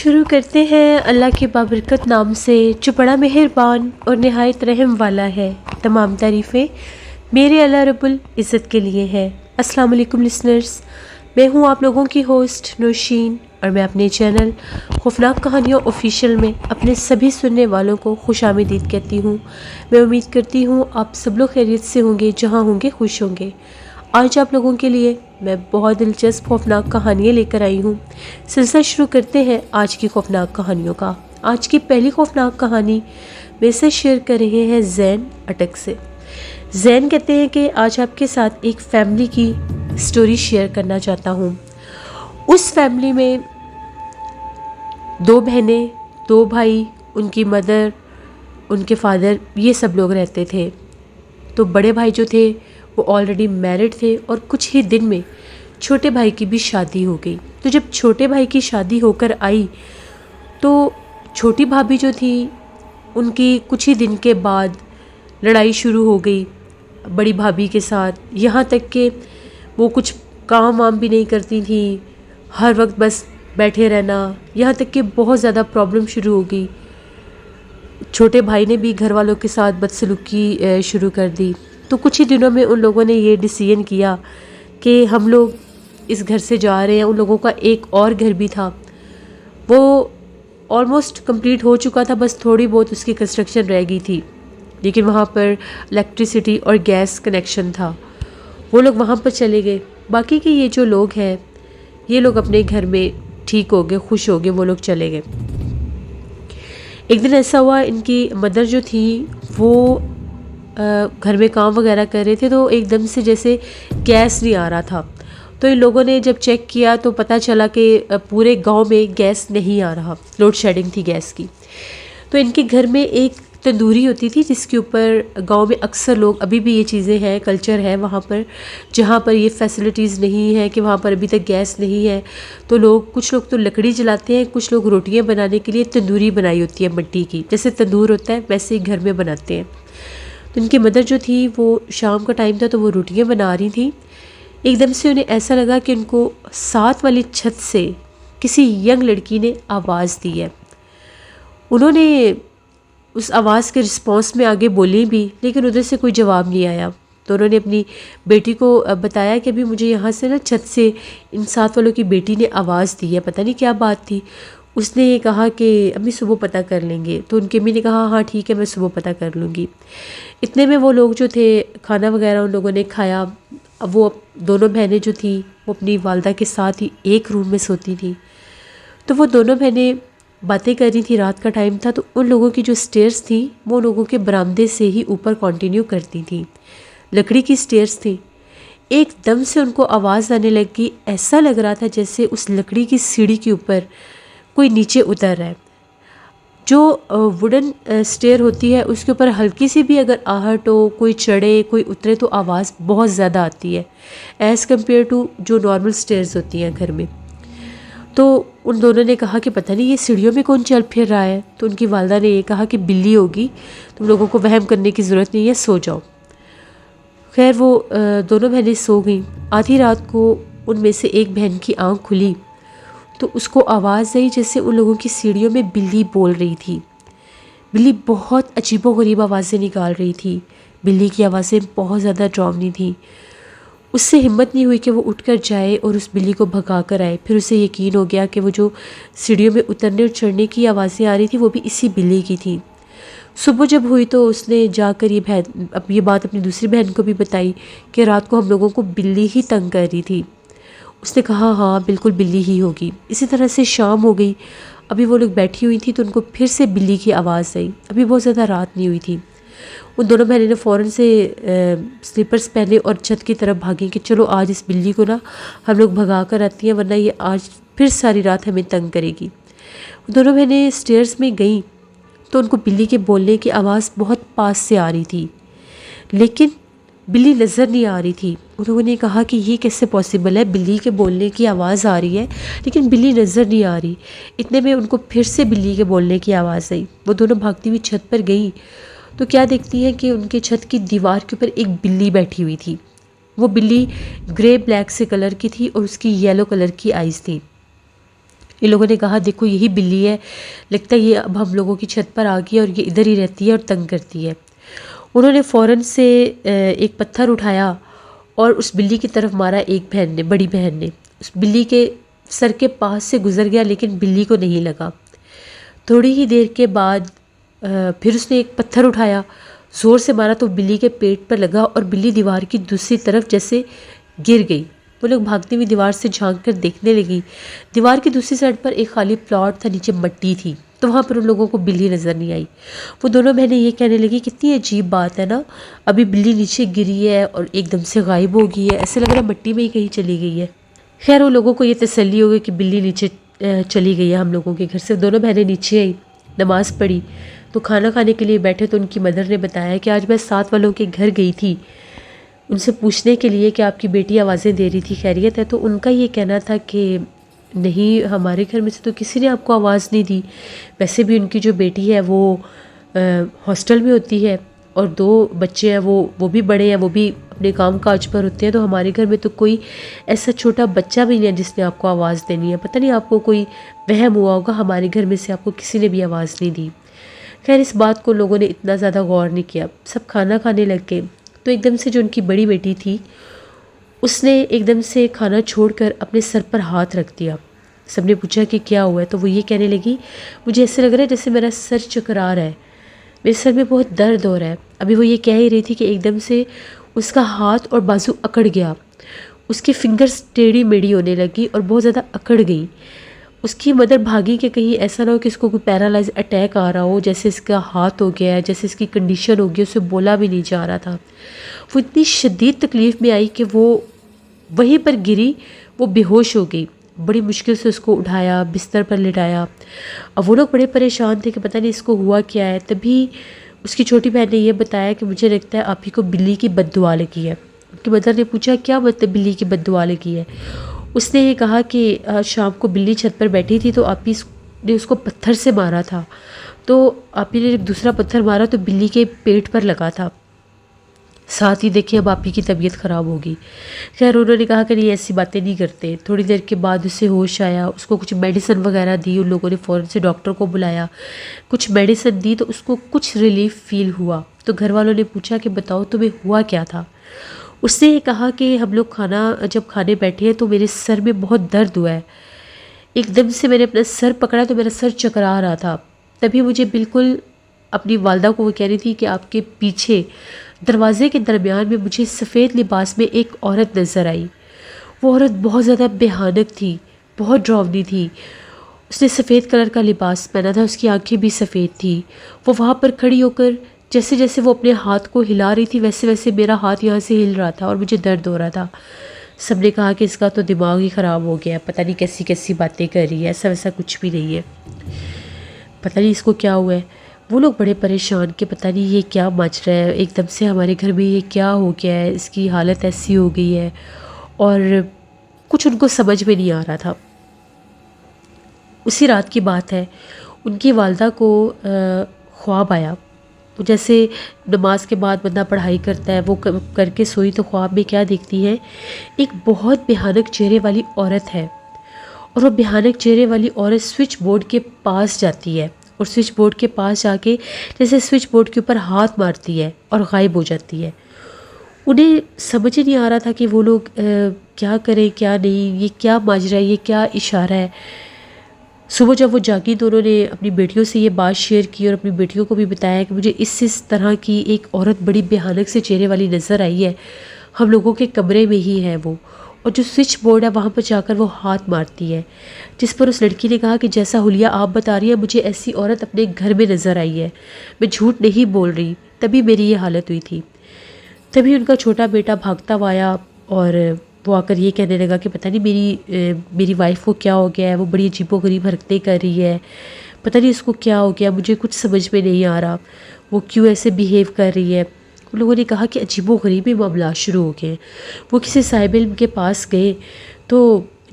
شروع کرتے ہیں اللہ کے بابرکت نام سے جو بڑا مہربان اور نہایت رحم والا ہے۔ تمام تعریفیں میرے اللہ رب العزت کے لیے ہے۔ السلام علیکم لسنرز، میں ہوں آپ لوگوں کی ہوسٹ نوشین، اور میں اپنے چینل خوفناک کہانیوں آفیشیل میں اپنے سبھی سننے والوں کو خوش آمدید کہتی ہوں۔ میں امید کرتی ہوں آپ سب لوگ خیریت سے ہوں گے، جہاں ہوں گے خوش ہوں گے۔ آج آپ لوگوں کے لیے میں بہت دلچسپ خوفناک کہانیاں لے کر آئی ہوں۔ سلسلہ شروع کرتے ہیں آج کی خوفناک کہانیوں کا۔ آج کی پہلی خوفناک کہانی میں سے شیئر کر رہے ہیں زین اٹک سے۔ زین کہتے ہیں کہ آج آپ کے ساتھ ایک فیملی کی سٹوری شیئر کرنا چاہتا ہوں۔ اس فیملی میں 2 بہنیں، 2 بھائی، ان کی مدر، ان کے فادر، یہ سب لوگ رہتے تھے۔ تو بڑے بھائی جو تھے وہ آلریڈی میرڈ تھے، اور کچھ ہی دن میں چھوٹے بھائی کی بھی شادی ہو گئی۔ تو جب چھوٹے بھائی کی شادی ہو کر آئی تو چھوٹی بھابھی جو تھی ان کی کچھ ہی دن کے بعد لڑائی شروع ہو گئی بڑی بھابھی کے ساتھ، یہاں تک کہ وہ کچھ کام وام بھی نہیں کرتی تھیں، ہر وقت بس بیٹھے رہنا، یہاں تک کہ بہت زیادہ پرابلم شروع ہو گئی۔ چھوٹے بھائی نے بھی گھر والوں کے ساتھ بدسلوکی شروع کر دی۔ تو کچھ ہی دنوں میں ان لوگوں نے یہ ڈیسیژن کیا کہ ہم لوگ اس گھر سے جا رہے ہیں۔ ان لوگوں کا ایک اور گھر بھی تھا، وہ آلموسٹ کمپلیٹ ہو چکا تھا، بس تھوڑی بہت اس کی کنسٹرکشن رہ گئی تھی، لیکن وہاں پر الیکٹریسٹی اور گیس کنیکشن تھا۔ وہ لوگ وہاں پر چلے گئے۔ باقی کے یہ جو لوگ ہیں یہ لوگ اپنے گھر میں ٹھیک ہو گئے، خوش ہو گئے، وہ لوگ چلے گئے۔ ایک دن ایسا ہوا، ان کی مدر جو تھی وہ گھر میں کام وغیرہ کر رہے تھے، تو ایک دم سے جیسے گیس نہیں آ رہا تھا۔ تو ان لوگوں نے جب چیک کیا تو پتہ چلا کہ پورے گاؤں میں گیس نہیں آ رہا، لوڈ شیڈنگ تھی گیس کی۔ تو ان کے گھر میں ایک تندوری ہوتی تھی جس کے اوپر گاؤں میں اکثر لوگ، ابھی بھی یہ چیزیں ہیں، کلچر ہے وہاں پر، جہاں پر یہ فیسلٹیز نہیں ہے کہ وہاں پر ابھی تک گیس نہیں ہے، تو کچھ لوگ تو لکڑی جلاتے ہیں، کچھ لوگ روٹیاں بنانے کے لیے تندوری بنائی ہوتی ہے مٹی کی، جیسے تندور ہوتا ہے ویسے ہی گھر میں بناتے ہیں۔ تو ان کی مدر جو تھی وہ شام کا ٹائم تھا تو وہ روٹیاں بنا رہی تھیں۔ ایک دم سے انہیں ایسا لگا کہ ان کو ساتھ والی چھت سے کسی ینگ لڑکی نے آواز دی ہے۔ انہوں نے اس آواز کے رسپانس میں آگے بولی بھی، لیکن ادھر سے کوئی جواب نہیں آیا۔ تو انہوں نے اپنی بیٹی کو بتایا کہ ابھی مجھے یہاں سے چھت سے ان ساتھ والوں کی بیٹی نے آواز دی ہے، پتہ نہیں کیا بات تھی۔ اس نے یہ کہا کہ امی صبح پتہ کر لیں گے۔ تو ان کی امی نے کہا ہاں ٹھیک ہے، میں صبح پتہ کر لوں گی۔ اتنے میں وہ لوگ جو تھے، کھانا وغیرہ ان لوگوں نے کھایا۔ اب وہ دونوں بہنیں جو تھیں وہ اپنی والدہ کے ساتھ ہی ایک روم میں سوتی تھیں۔ تو وہ دونوں بہنیں باتیں کر رہی تھیں، رات کا ٹائم تھا، تو ان لوگوں کی جو سٹیئرز تھیں وہ لوگوں کے برآمدے سے ہی اوپر کنٹینیو کرتی تھیں، لکڑی کی سٹیئرز تھیں۔ ایک دم سے ان کو آواز آنے لگی، ایسا لگ رہا تھا جیسے اس لکڑی کی سیڑھی کے اوپر کوئی نیچے اتر رہا ہے۔ جو ووڈن سٹیئر ہوتی ہے اس کے اوپر ہلکی سی بھی اگر آہٹ ہو، کوئی چڑھے کوئی اترے تو آواز بہت زیادہ آتی ہے ایز کمپیئر ٹو جو نارمل سٹیئرز ہوتی ہیں گھر میں۔ تو ان دونوں نے کہا کہ پتہ نہیں یہ سیڑھیوں میں کون چل پھر رہا ہے۔ تو ان کی والدہ نے یہ کہا کہ بلی ہوگی، تم لوگوں کو وہم کرنے کی ضرورت نہیں ہے، سو جاؤ۔ خیر وہ دونوں بہنیں سو گئیں۔ آدھی رات کو ان میں سے ایک بہن کی آنکھ کھلی تو اس کو آواز آئی جیسے ان لوگوں کی سیڑھیوں میں بلی بول رہی تھی۔ بلی بہت عجیب و غریب آوازیں نکال رہی تھی، بلی کی آوازیں بہت زیادہ ڈراؤنی تھیں۔ اس سے ہمت نہیں ہوئی کہ وہ اٹھ کر جائے اور اس بلی کو بھگا کر آئے۔ پھر اسے یقین ہو گیا کہ وہ جو سیڑھیوں میں اترنے اور چڑھنے کی آوازیں آ رہی تھیں وہ بھی اسی بلی کی تھیں۔ صبح جب ہوئی تو اس نے جا کر یہ بات اپنی دوسری بہن کو بھی بتائی کہ رات کو ہم لوگوں کو بلی ہی تنگ کر رہی تھی۔ اس نے کہا ہاں بالکل بلی ہی ہوگی۔ اسی طرح سے شام ہو گئی، ابھی وہ لوگ بیٹھی ہوئی تھی تو ان کو پھر سے بلی کی آواز آئی۔ ابھی بہت زیادہ رات نہیں ہوئی تھی۔ ان دونوں بہنیں نے فوراً سے سلیپرز پہنے اور چھت کی طرف بھاگیں کہ چلو آج اس بلی کو ہم لوگ بھگا کر آتی ہیں، ورنہ یہ آج پھر ساری رات ہمیں تنگ کرے گی۔ دونوں بہنیں سٹیئرز میں گئیں تو ان کو بلی کے بولنے کی آواز بہت پاس سے آ رہی تھی، لیکن بلی نظر نہیں آ رہی تھی۔ ان لوگوں نے کہا کہ یہ کیسے پاسبل ہے، بلی کے بولنے کی آواز آ رہی ہے لیکن بلی نظر نہیں آ رہی۔ اتنے میں ان کو پھر سے بلی کے بولنے کی آواز آئی۔ وہ دونوں بھاگتی ہوئی چھت پر گئیں تو کیا دیکھتی ہیں کہ ان کے چھت کی دیوار کے اوپر ایک بلی بیٹھی ہوئی تھی۔ وہ بلی گرے بلیک سے کلر کی تھی اور اس کی یلو کلر کی آئیز تھی۔ ان لوگوں نے کہا دیکھو یہی بلی ہے، لگتا ہے یہ اب ہم لوگوں کی چھت پر آ گئی اور یہ ادھر ہی رہتی ہے اور تنگ کرتی ہے۔ انہوں نے فوراً سے ایک پتھر اٹھایا اور اس بلی کی طرف مارا۔ ایک بہن نے، بڑی بہن نے اس بلی کے سر کے پاس سے گزر گیا لیکن بلی کو نہیں لگا۔ تھوڑی ہی دیر کے بعد پھر اس نے ایک پتھر اٹھایا، زور سے مارا تو بلی کے پیٹ پر لگا اور بلی دیوار کی دوسری طرف جیسے گر گئی۔ وہ لوگ بھاگتی ہوئی دیوار سے جھانک کر دیکھنے لگی۔ دیوار کی دوسری سائڈ پر ایک خالی پلاٹ تھا، نیچے مٹی تھی، تو وہاں پر ان لوگوں کو بلی نظر نہیں آئی۔ وہ دونوں بہنیں یہ کہنے لگی کتنی عجیب بات ہے نا، ابھی بلی نیچے گری ہے اور ایک دم سے غائب ہو گئی ہے، ایسے لگ رہا ہے مٹی میں ہی کہیں چلی گئی ہے۔ خیر وہ لوگوں کو یہ تسلی ہو گئی کہ بلی نیچے چلی گئی ہے ہم لوگوں کے گھر سے۔ دونوں بہنیں نیچے آئی، نماز پڑھی تو کھانا کھانے کے لیے بیٹھے تو ان کی مدر نے بتایا کہ آج میں ساتھ والوں کے گھر گئی تھی ان سے پوچھنے کے لیے کہ آپ کی بیٹی آوازیں دے رہی تھی، خیریت ہے؟ تو ان کا یہ کہنا تھا کہ نہیں، ہمارے گھر میں سے تو کسی نے آپ کو آواز نہیں دی، ویسے بھی ان کی جو بیٹی ہے وہ ہاسٹل میں ہوتی ہے اور 2 بچے ہیں، وہ بھی بڑے ہیں، وہ بھی اپنے کام کاج پر ہوتے ہیں، تو ہمارے گھر میں تو کوئی ایسا چھوٹا بچہ بھی نہیں ہے جس نے آپ کو آواز دینی ہے، پتہ نہیں آپ کو کوئی وہم ہوا ہوگا، ہمارے گھر میں سے آپ کو کسی نے بھی آواز نہیں دی۔ خیر اس بات کو لوگوں نے اتنا زیادہ غور نہیں کیا، سب کھانا کھانے لگ گئے تو ایک دم سے جو ان کی بڑی بیٹی تھی اس نے ایک دم سے کھانا چھوڑ کر اپنے سر پر ہاتھ رکھ دیا۔ سب نے پوچھا کہ کیا ہوا ہے تو وہ یہ کہنے لگی مجھے ایسے لگ رہا ہے جیسے میرا سر چکرا رہا ہے، میرے سر میں بہت درد ہو رہا ہے۔ ابھی وہ یہ کہہ ہی رہی تھی کہ ایک دم سے اس کا ہاتھ اور بازو اکڑ گیا، اس کی فنگرز ٹیڑھی میڑھی ہونے لگی اور بہت زیادہ اکڑ گئی۔ اس کی مدر بھاگی کہ کہیں ایسا نہ ہو کہ اس کو کوئی پیرالائز اٹیک آ رہا ہو، جیسے اس کا ہاتھ ہو گیا ہے، جیسے اس کی کنڈیشن ہو گئی، اسے بولا بھی نہیں جا رہا تھا۔ وہ اتنی شدید تکلیف میں آئی کہ وہ وہیں پر گری، وہ بے ہوش ہو گئی۔ بڑی مشکل سے اس کو اٹھایا، بستر پر لٹایا۔ اب وہ لوگ بڑے پریشان تھے کہ پتہ نہیں اس کو ہوا کیا ہے۔ تبھی اس کی چھوٹی بہن نے یہ بتایا کہ مجھے لگتا ہے آپ ہی کو بلی کی بد دعا لگی ہے۔ ان کی مدر نے پوچھا کیا مطلب بلی کی بد دعا لگی ہے؟ اس نے یہ کہا کہ شام کو بلی چھت پر بیٹھی تھی تو آپی نے اس کو پتھر سے مارا تھا، تو آپی نے ایک دوسرا پتھر مارا تو بلی کے پیٹ پر لگا تھا، ساتھ ہی دیکھیں اب آپی کی طبیعت خراب ہوگی۔ خیر انہوں نے کہا کہ نہیں ایسی باتیں نہیں کرتے۔ تھوڑی دیر کے بعد اسے ہوش آیا، اس کو کچھ میڈیسن وغیرہ دی، ان لوگوں نے فوراً سے ڈاکٹر کو بلایا، کچھ میڈیسن دی تو اس کو کچھ ریلیف فیل ہوا۔ تو گھر والوں نے پوچھا کہ بتاؤ تمہیں ہوا کیا تھا؟ اس نے یہ کہا کہ ہم لوگ جب کھانے بیٹھے ہیں تو میرے سر میں بہت درد ہوا ہے، ایک دم سے میں نے اپنا سر پکڑا تو میرا سر چکرا رہا تھا، تبھی مجھے بالکل اپنی والدہ کو وہ کہہ رہی تھی کہ آپ کے پیچھے دروازے کے درمیان میں مجھے سفید لباس میں ایک عورت نظر آئی۔ وہ عورت بہت زیادہ بھیانک تھی، بہت ڈراؤنی تھی، اس نے سفید کلر کا لباس پہنا تھا، اس کی آنکھیں بھی سفید تھی۔ وہ وہاں پر کھڑی ہو کر جیسے جیسے وہ اپنے ہاتھ کو ہلا رہی تھی ویسے ویسے میرا ہاتھ یہاں سے ہل رہا تھا اور مجھے درد ہو رہا تھا۔ سب نے کہا کہ اس کا تو دماغ ہی خراب ہو گیا ہے، پتہ نہیں کیسی کیسی باتیں کر رہی ہے، ایسا ویسا کچھ بھی نہیں ہے، پتہ نہیں اس کو کیا ہوا ہے۔ وہ لوگ بڑے پریشان کہ پتہ نہیں یہ کیا مچ رہا ہے، ایک دم سے ہمارے گھر میں یہ کیا ہو گیا ہے، اس کی حالت ایسی ہو گئی ہے، اور کچھ ان کو سمجھ میں نہیں آ رہا تھا۔ اسی رات کی بات ہے، ان کی والدہ کو خواب آیا، جیسے نماز کے بعد بندہ پڑھائی کرتا ہے وہ کر کے سوئی تو خواب میں کیا دیکھتی ہے، ایک بہت بھیانک چہرے والی عورت ہے، اور وہ بھیانک چہرے والی عورت سوئچ بورڈ کے پاس جاتی ہے اور سوئچ بورڈ کے پاس جا کے جیسے سوئچ بورڈ کے اوپر ہاتھ مارتی ہے اور غائب ہو جاتی ہے۔ انہیں سمجھ نہیں آ رہا تھا کہ وہ لوگ کیا کریں کیا نہیں، یہ کیا ماجرا ہے، یہ کیا اشارہ ہے۔ صبح جب وہ جاگی تو انہوں نے اپنی بیٹیوں سے یہ بات شیئر کی اور اپنی بیٹیوں کو بھی بتایا کہ مجھے اس طرح کی ایک عورت بڑی بھیانک سے چہرے والی نظر آئی ہے، ہم لوگوں کے کمرے میں ہی ہے وہ، اور جو سوئچ بورڈ ہے وہاں پر جا کر وہ ہاتھ مارتی ہے۔ جس پر اس لڑکی نے کہا کہ جیسا حلیہ آپ بتا رہی ہیں مجھے ایسی عورت اپنے گھر میں نظر آئی ہے، میں جھوٹ نہیں بول رہی، تبھی میری یہ حالت ہوئی تھی۔ تبھی ان کا چھوٹا بیٹا بھاگتا ہوا آیا اور وہ آ کر یہ کہنے لگا کہ پتہ نہیں میری وائف کو کیا ہو گیا ہے، وہ بڑی عجیب و غریب حرکتیں کر رہی ہے، پتہ نہیں اس کو کیا ہو گیا، مجھے کچھ سمجھ میں نہیں آ رہا، وہ کیوں ایسے بیہیو کر رہی ہے۔ ان لوگوں نے کہا کہ عجیب و غریب معاملات شروع ہو گئے ہیں۔ وہ کسی صاحب علم کے پاس گئے تو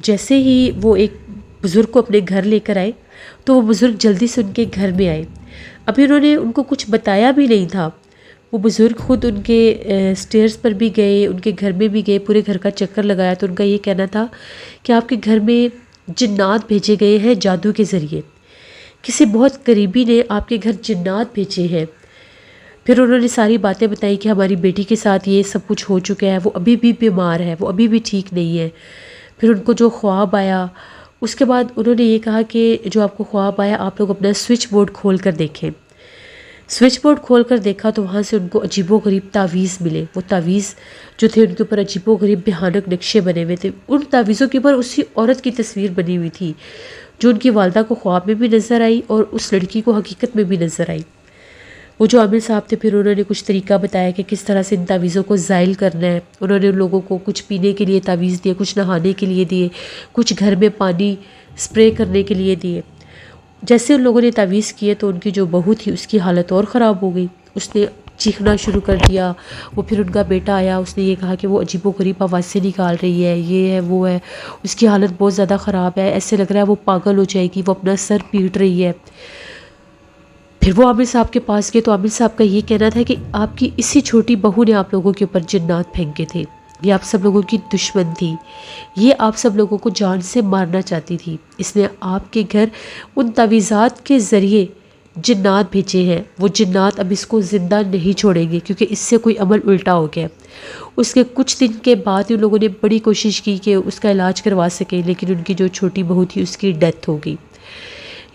جیسے ہی وہ ایک بزرگ کو اپنے گھر لے کر آئے تو وہ بزرگ جلدی سے ان کے گھر میں آئے۔ ابھی انہوں نے ان کو کچھ بتایا بھی نہیں تھا، وہ بزرگ خود ان کے سٹیئرز پر بھی گئے، ان کے گھر میں بھی گئے، پورے گھر کا چکر لگایا، تو ان کا یہ کہنا تھا کہ آپ کے گھر میں جنات بھیجے گئے ہیں جادو کے ذریعے، کسی بہت قریبی نے آپ کے گھر جنات بھیجے ہیں۔ پھر انہوں نے ساری باتیں بتائی کہ ہماری بیٹی کے ساتھ یہ سب کچھ ہو چکا ہے، وہ ابھی بھی بیمار ہے، وہ ابھی بھی ٹھیک نہیں ہے۔ پھر ان کو جو خواب آیا، اس کے بعد انہوں نے یہ کہا کہ جو آپ کو خواب آیا آپ لوگ اپنا سوئچ بورڈ کھول کر دیکھیں۔ سوئچ بورڈ کھول کر دیکھا تو وہاں سے ان کو عجیب و غریب تعویذ ملے۔ وہ تعویذ جو تھے ان کے اوپر عجیب و غریب بھیانک نقشے بنے ہوئے تھے۔ ان تعویذوں کے اوپر اسی عورت کی تصویر بنی ہوئی تھی جو ان کی والدہ کو خواب میں بھی نظر آئی اور اس لڑکی کو حقیقت میں بھی نظر آئی۔ وہ جو عامل صاحب تھے پھر انہوں نے کچھ طریقہ بتایا کہ کس طرح سے ان تعویذوں کو زائل کرنا ہے۔ انہوں نے ان لوگوں کو کچھ پینے کے لیے تعویذ دیے، کچھ نہانے کے لیے دیے، کچھ گھر میں پانی سپرے کرنے کے لیے دیے۔ جیسے ان لوگوں نے تعویذ کیے تو ان کی جو بہو تھی اس کی حالت اور خراب ہو گئی، اس نے چیخنا شروع کر دیا۔ وہ پھر ان کا بیٹا آیا، اس نے یہ کہا کہ وہ عجیب و غریب آوازیں نکال رہی ہے، یہ ہے وہ ہے، اس کی حالت بہت زیادہ خراب ہے، ایسے لگ رہا ہے وہ پاگل ہو جائے گی، وہ اپنا سر پیٹ رہی ہے۔ پھر وہ عامر صاحب کے پاس گئے تو عامر صاحب کا یہ کہنا تھا کہ آپ کی اسی چھوٹی بہو نے آپ لوگوں کے اوپر جنات پھینکے تھے، یہ آپ سب لوگوں کی دشمن تھی، یہ آپ سب لوگوں کو جان سے مارنا چاہتی تھی، اس نے آپ کے گھر ان تعویذات کے ذریعے جنات بھیجے ہیں۔ وہ جنات اب اس کو زندہ نہیں چھوڑیں گے کیونکہ اس سے کوئی عمل الٹا ہو گیا۔ اس کے کچھ دن کے بعد ان لوگوں نے بڑی کوشش کی کہ اس کا علاج کروا سکیں، لیکن ان کی جو چھوٹی بہو تھی اس کی ڈیتھ ہو گئی۔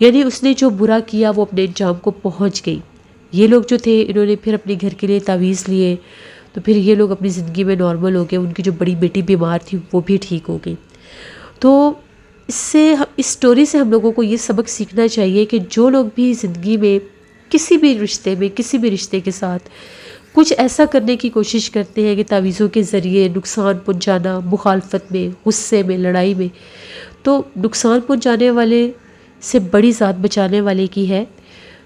یعنی اس نے جو برا کیا وہ اپنے انجام کو پہنچ گئی۔ یہ لوگ جو تھے انہوں نے پھر اپنے گھر کے لیے تعویذ لیے تو پھر یہ لوگ اپنی زندگی میں نارمل ہو گئے، ان کی جو بڑی بیٹی بیمار تھی وہ بھی ٹھیک ہو گئی۔ تو اس سٹوری سے ہم لوگوں کو یہ سبق سیکھنا چاہیے کہ جو لوگ بھی زندگی میں کسی بھی رشتے کے ساتھ کچھ ایسا کرنے کی کوشش کرتے ہیں کہ تعویذوں کے ذریعے نقصان پہنچانا، مخالفت میں، غصے میں، لڑائی میں، تو نقصان پہنچانے والے سے بڑی ذات بچانے والے کی ہے۔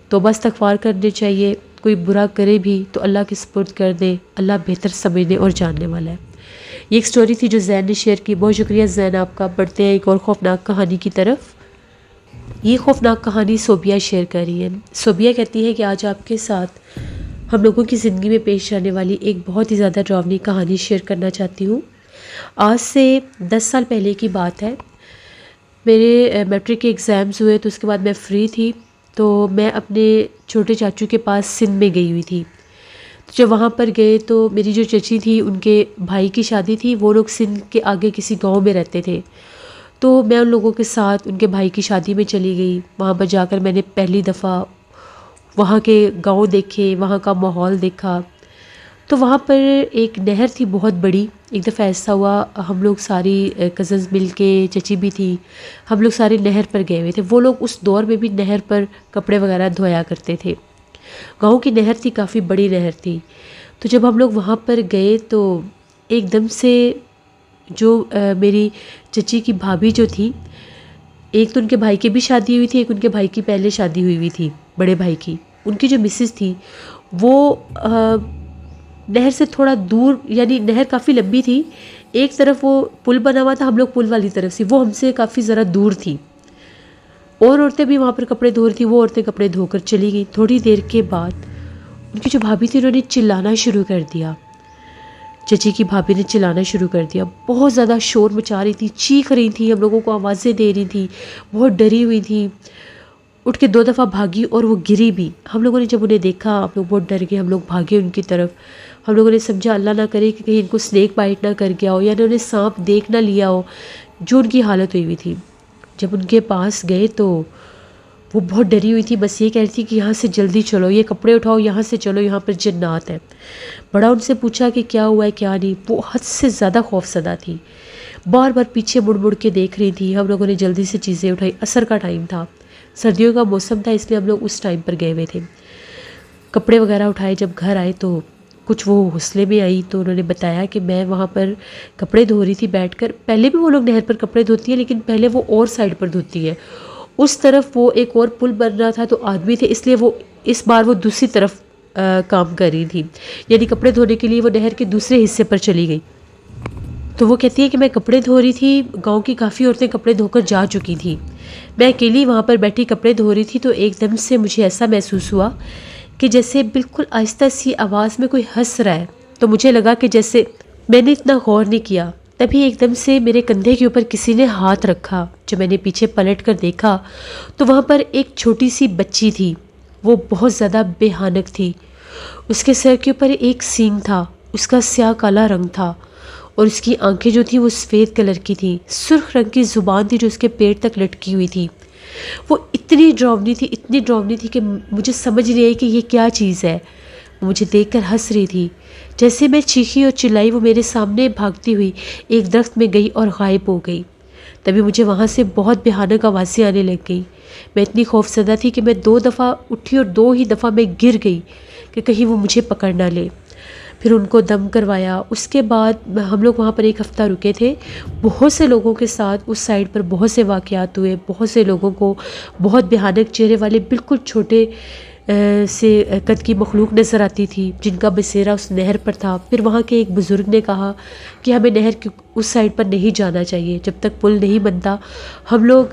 توبہ استغفار کرنے چاہیے، کوئی برا کرے بھی تو اللہ کے سپرد کر دے، اللہ بہتر سمجھنے اور جاننے والا ہے۔ یہ ایک سٹوری تھی جو زین نے شیئر کی، بہت شکریہ زین آپ کا۔ بڑھتے ہیں ایک اور خوفناک کہانی کی طرف۔ یہ خوفناک کہانی صوبیہ شیئر کر رہی ہے۔ صوبیہ کہتی ہے کہ آج آپ کے ساتھ ہم لوگوں کی زندگی میں پیش آنے والی ایک بہت ہی زیادہ ڈراؤنی کہانی شیئر کرنا چاہتی ہوں۔ آج سے 10 سال پہلے کی بات ہے۔ میرے میٹرک کے ایگزامز ہوئے تو اس کے بعد میں فری تھی، تو میں اپنے چھوٹے چاچو کے پاس سندھ میں گئی ہوئی تھی۔ تو جب وہاں پر گئے تو میری جو چچی تھی ان کے بھائی کی شادی تھی، وہ لوگ سندھ کے آگے کسی گاؤں میں رہتے تھے، تو میں ان لوگوں کے ساتھ ان کے بھائی کی شادی میں چلی گئی۔ وہاں پر جا کر میں نے پہلی دفعہ وہاں کے گاؤں دیکھے، وہاں کا ماحول دیکھا۔ تو وہاں پر ایک نہر تھی بہت بڑی۔ ایک دفعہ ایسا ہوا ہم لوگ ساری کزنز مل کے، چچی بھی تھی، ہم لوگ سارے نہر پر گئے ہوئے تھے۔ وہ لوگ اس دور میں بھی نہر پر کپڑے وغیرہ دھویا کرتے تھے۔ گاؤں کی نہر تھی، کافی بڑی نہر تھی۔ تو جب ہم لوگ وہاں پر گئے تو ایک دم سے جو میری چچی کی بھابھی جو تھی، ایک تو ان کے بھائی کی بھی شادی ہوئی تھی، ایک ان کے بھائی کی پہلے شادی ہوئی تھی، بڑے بھائی کی۔ ان کی جو مسز تھی وہ نہر سے تھوڑا دور، یعنی نہر کافی لمبی تھی، ایک طرف وہ پل بنا ہوا تھا، ہم لوگ پل والی طرف سے، وہ ہم سے کافی ذرا دور تھی۔ اور عورتیں بھی وہاں پر کپڑے دھو رہی تھیں، وہ عورتیں کپڑے دھو کر چلی گئی۔ تھوڑی دیر کے بعد ان کی جو بھابھی تھی انہوں نے چلانا شروع کر دیا۔ چچی کی بھابھی نے چلانا شروع کر دیا، بہت زیادہ شور مچا رہی تھی، چیخ رہی تھی، ہم لوگوں کو آوازیں دے رہی تھی، بہت ڈری ہوئی تھی۔ اٹھ کے 2 دفعہ بھاگی اور وہ گری بھی۔ ہم لوگوں نے جب انہیں دیکھا ہم لوگ بہت ڈر گئے، ہم لوگ بھاگے ان کی طرف۔ ہم لوگوں نے سمجھا اللہ نہ کرے کہ کہیں ان کو سنیک بائٹ نہ کر گیا ہو یا انہوں نے سانپ دیکھ نہ لیا ہو، جو ان کی حالت ہوئی تھی۔ جب ان کے پاس گئے تو وہ بہت ڈری ہوئی تھی، بس یہ کہہ رہی تھی کہ یہاں سے جلدی چلو، یہ کپڑے اٹھاؤ، یہاں سے چلو، یہاں پر جنات ہیں۔ بڑا ان سے پوچھا کہ کیا ہوا ہے کیا نہیں، وہ حد سے زیادہ خوف زدہ تھی، بار بار پیچھے مڑ مڑ کے دیکھ رہی تھی۔ ہم لوگوں نے جلدی سے چیزیں اٹھائی، عصر کا ٹائم تھا، سردیوں کا موسم تھا، اس لیے ہم لوگ اس ٹائم پر گئے ہوئے تھے۔ کپڑے وغیرہ اٹھائے، جب گھر آئے تو کچھ وہ حوصلے میں آئی تو انہوں نے بتایا کہ میں وہاں پر کپڑے دھو رہی تھی بیٹھ کر۔ پہلے بھی وہ لوگ نہر پر کپڑے دھوتی ہیں لیکن پہلے وہ اور سائڈ پر دھوتی ہے، اس طرف وہ ایک اور پل بن رہا تھا تو آدمی تھے، اس لیے وہ اس بار وہ دوسری طرف کام کر رہی تھی، یعنی کپڑے دھونے کے لیے وہ نہر کے دوسرے حصے پر چلی گئی۔ تو وہ کہتی ہے کہ میں کپڑے دھو رہی تھی، گاؤں کی کافی عورتیں کپڑے دھو کر جا چکی تھیں، میں اکیلی وہاں پر بیٹھی کپڑے دھو رہی تھی، تو ایک دم سے مجھے ایسا محسوس ہوا کہ جیسے بالکل آہستہ سی آواز میں کوئی ہنس رہا ہے۔ تو مجھے لگا کہ جیسے، میں نے اتنا غور نہیں کیا، تبھی ایک دم سے میرے کندھے کے اوپر کسی نے ہاتھ رکھا۔ جب میں نے پیچھے پلٹ کر دیکھا تو وہاں پر ایک چھوٹی سی بچی تھی، وہ بہت زیادہ بھیانک تھی۔ اس کے سر کے اوپر ایک سینگ تھا، اس کا سیاہ کالا رنگ تھا اور اس کی آنکھیں جو تھیں وہ سفید کلر کی تھیں، سرخ رنگ کی زبان تھی جو اس کے پیٹ تک لٹکی ہوئی تھی۔ وہ اتنی ڈراؤنی تھی کہ مجھے سمجھ نہیں آئی کہ یہ کیا چیز ہے۔ وہ مجھے دیکھ کر ہنس رہی تھی۔ جیسے میں چیخی اور چلائی وہ میرے سامنے بھاگتی ہوئی ایک درخت میں گئی اور غائب ہو گئی۔ تبھی مجھے وہاں سے بہت بھیانک آوازیں آنے لگ گئیں۔ میں اتنی خوفزدہ تھی کہ میں 2 دفعہ اٹھی اور 2 ہی دفعہ میں گر گئی کہ کہیں وہ مجھے پکڑ نہ لے۔ پھر ان کو دم کروایا۔ اس کے بعد ہم لوگ وہاں پر ایک ہفتہ رکے تھے۔ بہت سے لوگوں کے ساتھ اس سائڈ پر بہت سے واقعات ہوئے، بہت سے لوگوں کو بہت بھیانک چہرے والے بالکل چھوٹے سے قد کی مخلوق نظر آتی تھی جن کا بسیرا اس نہر پر تھا۔ پھر وہاں کے ایک بزرگ نے کہا کہ ہمیں نہر کی اس سائڈ پر نہیں جانا چاہیے، جب تک پل نہیں بنتا ہم لوگ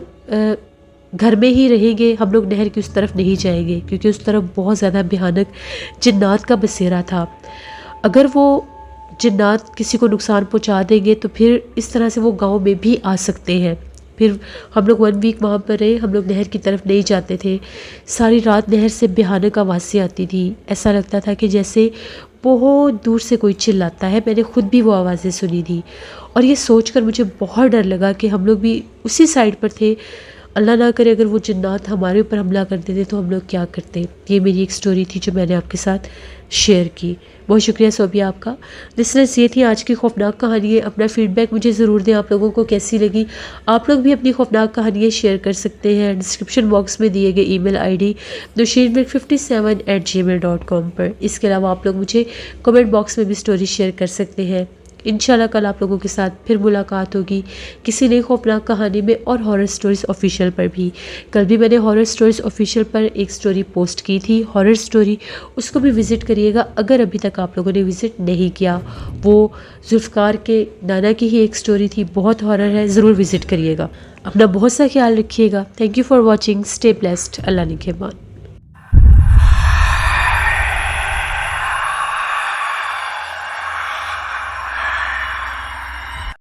گھر میں ہی رہیں گے، ہم لوگ نہر کی اس طرف نہیں جائیں گے، کیونکہ اس طرف بہت زیادہ بھیانک جنات کا بسیرا تھا۔ اگر وہ جنات کسی کو نقصان پہنچا دیں گے تو پھر اس طرح سے وہ گاؤں میں بھی آ سکتے ہیں۔ پھر ہم لوگ 1 ویک وہاں پر رہے، ہم لوگ نہر کی طرف نہیں جاتے تھے۔ ساری رات نہر سے بھیانک آوازیں آتی تھی، ایسا لگتا تھا کہ جیسے بہت دور سے کوئی چلاتا ہے۔ میں نے خود بھی وہ آوازیں سنی تھی اور یہ سوچ کر مجھے بہت ڈر لگا کہ ہم لوگ بھی اسی سائڈ پر تھے، اللہ نہ کرے اگر وہ جنات ہمارے اوپر حملہ کر دیتے تو ہم لوگ کیا کرتے۔ یہ میری ایک سٹوری تھی جو میں نے آپ کے ساتھ شیئر کی۔ بہت شکریہ صوبیہ آپ کا۔ لسنرز، یہ تھی آج کی خوفناک کہانی۔ اپنا فیڈ بیک مجھے ضرور دیں، آپ لوگوں کو کیسی لگی۔ آپ لوگ بھی اپنی خوفناک کہانیاں شیئر کر سکتے ہیں ڈسکرپشن باکس میں دیے گئے ای میل آئی ڈی nusheermilk57@gmail.com پر۔ اس کے علاوہ آپ لوگ مجھے کمنٹ باکس میں بھی سٹوری شیئر کر سکتے ہیں۔ انشاءاللہ کل آپ لوگوں کے ساتھ پھر ملاقات ہوگی کسی نئی خوفناک کہانی میں اور ہارر سٹوریز آفیشیل پر بھی۔ کل بھی میں نے ہارر سٹوریز آفیشیل پر ایک سٹوری پوسٹ کی تھی، ہارر سٹوری، اس کو بھی وزٹ کریے گا اگر ابھی تک آپ لوگوں نے وزٹ نہیں کیا۔ وہ ذوالفقار کے نانا کی ہی ایک سٹوری تھی، بہت ہارر ہے، ضرور وزٹ کریے گا۔ اپنا بہت سا خیال رکھیے گا۔ Thank you for watching, stay blessed, اللہ نگہبان۔